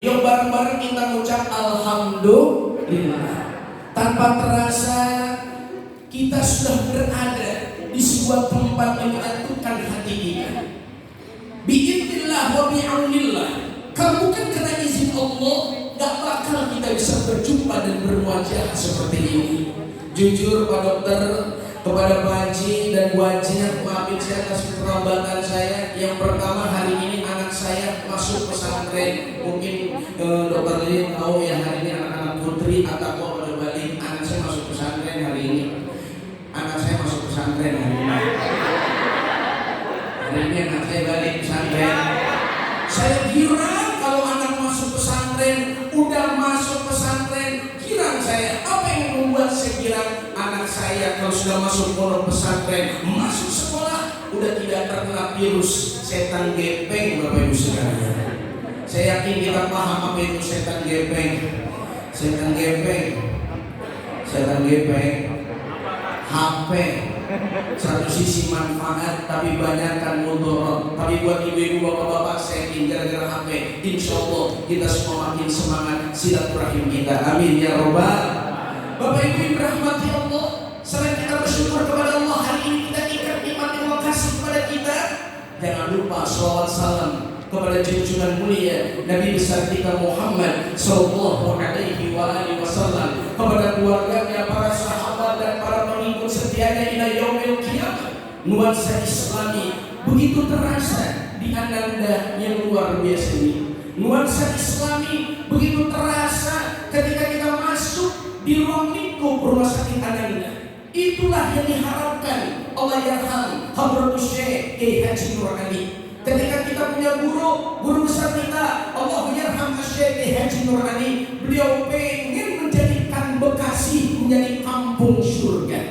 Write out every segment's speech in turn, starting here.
Yuk bareng-bareng kita mengucap Alhamdulillah. Tanpa terasa kita sudah berada di sebuah tempat yang menyatukan hati kita. Biidznillah wa bi'aunillah. Kalau bukan karena izin Allah, gak bakal kita bisa berjumpa dan berwajah seperti ini. Jujur Pak Dokter, kepada Pak Haji dan Bu Haji, maafin saya atas keterlambatan saya. Yang pertama, hari ini anak saya masuk pesantren. Mungkin Dokter Lili tahu ya, hari ini anak-anak putri atau pada balik. Anak saya masuk pesantren hari ini. Anak saya masuk pesantren hari ini. Hari ini anak saya balik pesantren. Saya kira kalau anak masuk pesantren, udah masuk pesantren, kira saya apa yang membuat saya kira anak saya kalau sudah masuk pondok pesantren, masuk sekolah, udah tidak terkena virus setan gepeng, Bapak Ibu sekalian. Saya yakin kita paham apa itu setan gepeng. Setan gepeng, setan gepeng, HP. Satu sisi manfaat, tapi banyak kan mudarat. Tapi buat ibu-ibu, bapak-bapak, saya ingin gara-gara HP, insya Allah kita semua makin semangat silaturahim kita. Amin ya robbal. Bapak ibu rahmati Allah, selain kita bersyukur kepada Allah, hari ini kita ikat nikmat yang kasih kepada kita. Jangan lupa sholawat salam kepada junjungan mulia Nabi besar kita Muhammad sallallahu alaihi wasallam, kepada keluarganya, para sahabat dan para pengikut setianya ila yaumil qiyamah. Nuansa Islami begitu terasa di Ananda yang luar biasa ini. Nuansa Islami begitu terasa ketika kita masuk di ruang lingkup rumah sakit Ananda. Itulah yang diharapkan Allah yarham Hadratus Syekh Kiai Haji Nur Ali. Ketika kita punya guru besar kita, Allah yarham Syekh Kiai Haji Nur Ali, beliau pengen menjadikan Bekasi menjadi kampung surga,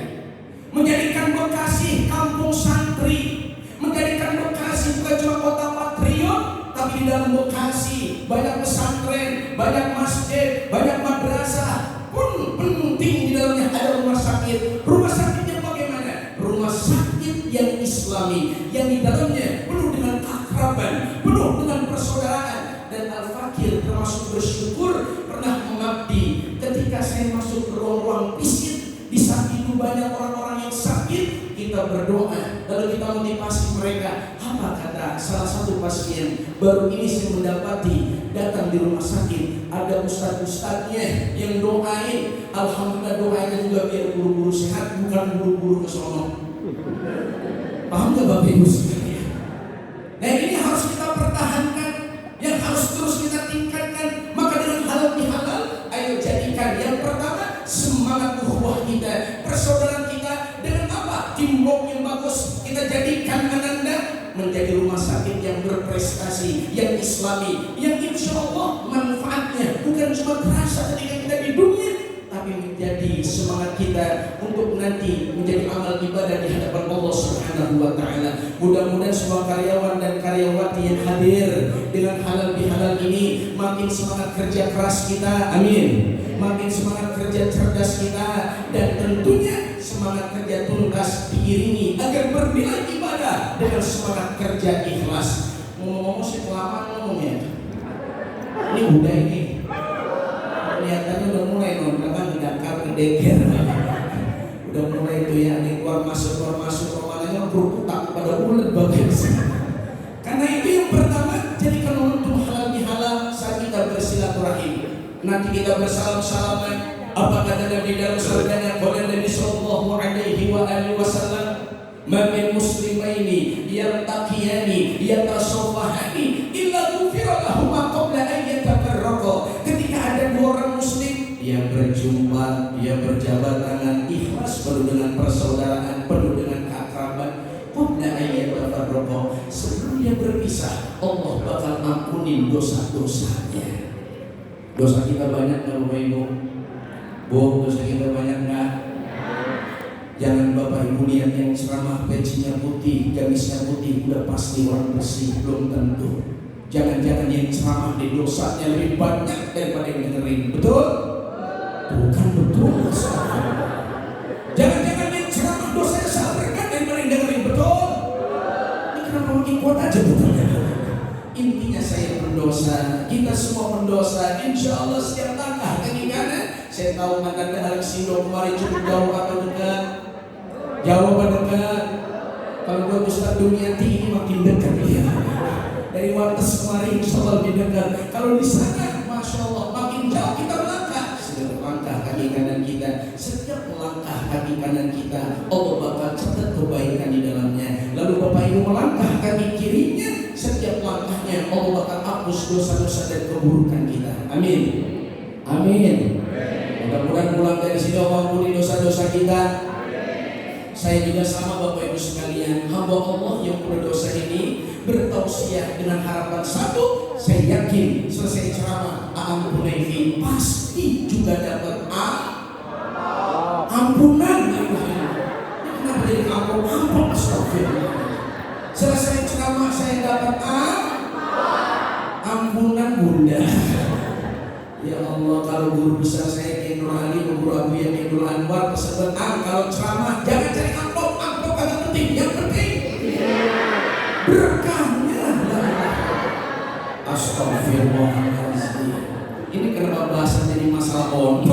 menjadikan Bekasi kampung santri, menjadikan Bekasi bukan cuma kota patriot, tapi di dalam Bekasi banyak pesantren, banyak masjid, banyak madrasah, pun penting di dalamnya ada rumah sakit. Rumah sakitnya bagaimana? Rumah sakit yang Islami, yang di dalamnya penuh dengan keakraban, penuh dengan persaudaraan. Dan Al-Fakir termasuk bersyukur pernah mengabdi. Ketika saya masuk ke ruang-ruang visit, di saat itu banyak orang-orang yang sakit, kita berdoa, lalu kita motivasi mereka. Apa kata salah satu pasien? Baru ini saya mendapati, datang di rumah sakit, ada ustadz-ustadznya yang doain. Alhamdulillah doanya juga biar buru-buru sehat, bukan buru-buru kesono. Paham gak Bapak Ibu sekalian? Nah ini harus kita pertahankan, yang harus terus kita tingkatkan. Maka dengan halal bihalal, ayo jadikan yang pertama semangat ukhuwah kita, persaudaraan kita. Dengan apa? Timbuk yang bagus. Kita jadikan Ananda menjadi rumah sakit yang berprestasi, yang Islami, yang insya Allah manfaatnya bukan cuma terasa ketika kita di dunia, tapi menjadi semangat kita untuk nanti menjadi amal ibadah di hadapan Allah Subhanahu wa taala. Mudah-mudahan semua karyawan dan karyawati yang hadir dengan halal bihalal ini makin semangat kerja keras kita, amin. Makin semangat kerja cerdas kita, dan tentunya semangat kerja tuntas diiringi agar bernilai ibadah dengan semangat kerja ikhlas. Ngomong-ngomong sih kelamaan ngomongnya. Ini udah ini. Kelihatannya udah mulai nonton ngedakar ngedeker. Udah mulai itu ya, ini keluar masuk romananya berputar pada ulet bagian. Karena itu yang pertama, jadikan momentum halal bihalal saat kita bersilaturahim. Nanti kita bersalam-salaman. Apa kata Nabi dalam sabdanya? Qala Nabi sallallahu alaihi wasallam, "Ma min muslimaini yaltaqiyani yatasawwahani illa ghufira lahum ma qabla an yatafarraqa." Ketika ada dua orang muslim yang berjumpa, dia berjabat tangan ikhlas, penuh dengan persaudaraan, penuh dengan keakraban, qabla an yatafarraqa, sebelum dia berpisah, Allah bakal ampunin dosa-dosanya. Dosa kita banyak enggak Bapak Ibu? Bu, dosa kita banyak enggak? Jangan Bapak Ibu lihat yang ceramah pecinya putih, gamisnya putih, udah pasti orang bersih, belum tentu. Jangan-jangan yang ceramah di dosanya lebih banyak daripada yang dengerin, betul? Bukan betul. Jangan-jangan yang ceramah dosanya sangat berkat daripada yang dengerin, betul? Ini kenapa makin kuat aja betulnya? Intinya saya berdosa, kita semua berdosa. Insya Allah setiap langkah kaki kanan. Saya tahu Anda Alexindo kemarin cukup jauh atau dekat? Jauh atau dekat? Kalau buat Ustaz dunia ini makin dekat ya. Dari Wates kemarin insya Allah lebih dekat. Kalau di sana, Masya Allah, makin jauh kita melangkah. Setiap langkah kaki kanan kita, setiap langkah kaki kanan kita, Allah bakal catat kebaikan di dalamnya. Lalu Bapak Ibu melangkah kaki kirinya, setiap langkahnya Allah bakal hapus dosa-dosa dan keburukan kita. Amin. Amin. Mudah-mudahan pulang dari sini Allah ampuni dosa-dosa kita. Saya juga sama Bapak Ibu sekalian, hamba Allah yang berdosa ini bertausiah dengan harapan satu, saya yakin selesai ceramah Aang Hunayfi pasti juga dapat ampunan. Kenapa jadi ampun? Astagfirullah. Selesai ceramah saya dapat ampunan Bunda. Ya Allah, kalau guru besar saya Kiai Nur Ali, guru Abu ya Kiai Nur Anwar pesan kalau ceramah jangan cari amplop agak penting, yang penting berkahnya. Astagfirullahaladzim. Ini kenapa bahasan jadi masalah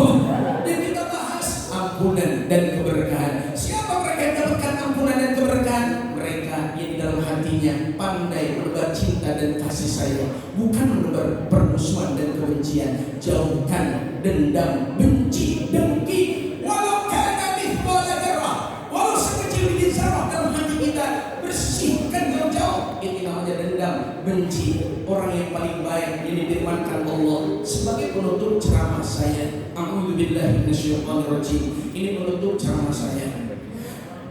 yang kita bahas ampunan dan keberkahan. Siapa mereka yang dapatkan ampunan dan keberkahan? Mereka yang di dalam hatinya pandai menebar cinta dan kasih sayang, bukan menebar permusuhan dan kebencian. Jauhkan dendam, benci, dengki, walau kana mithqala dzarrah, walau sekecil biji zarah dalam hati kita, bersihkan jauh-jauh. Ini namanya dendam, benci. Orang yang paling baik yang difirmankan Allah sebagai penutup ceramah saya. A'udzubillahi minasyaitonirrajim. Ini penutup ceramah saya.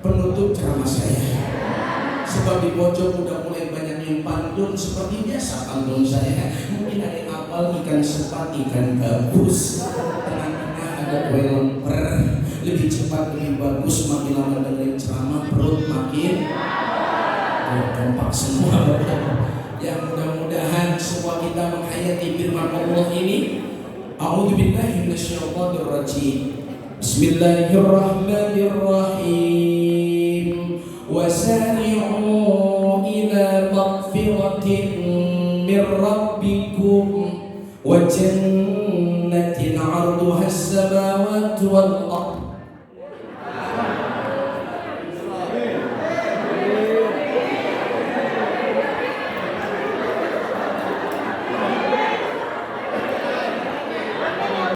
Penutup ceramah saya. Sebab di pojok udah mulai banyak yang pantun seperti biasa pantun saya. Mungkin ada yang hafal ikan sepat, ikan gabus. Tengah-tengah ada kue lemper. Lebih cepat, lebih bagus. Makin lama dengerin ceramah perut makin kompak semua. Yang mudah-mudahan semua kita menghayati firman Allah ini. A'udzubillahi minasyaitonirrajim. Bismillahirrahmanirrahim. Wasari'u ila maghfiratin min rabbikum wa jannatin 'arduha as-samawati wal ardh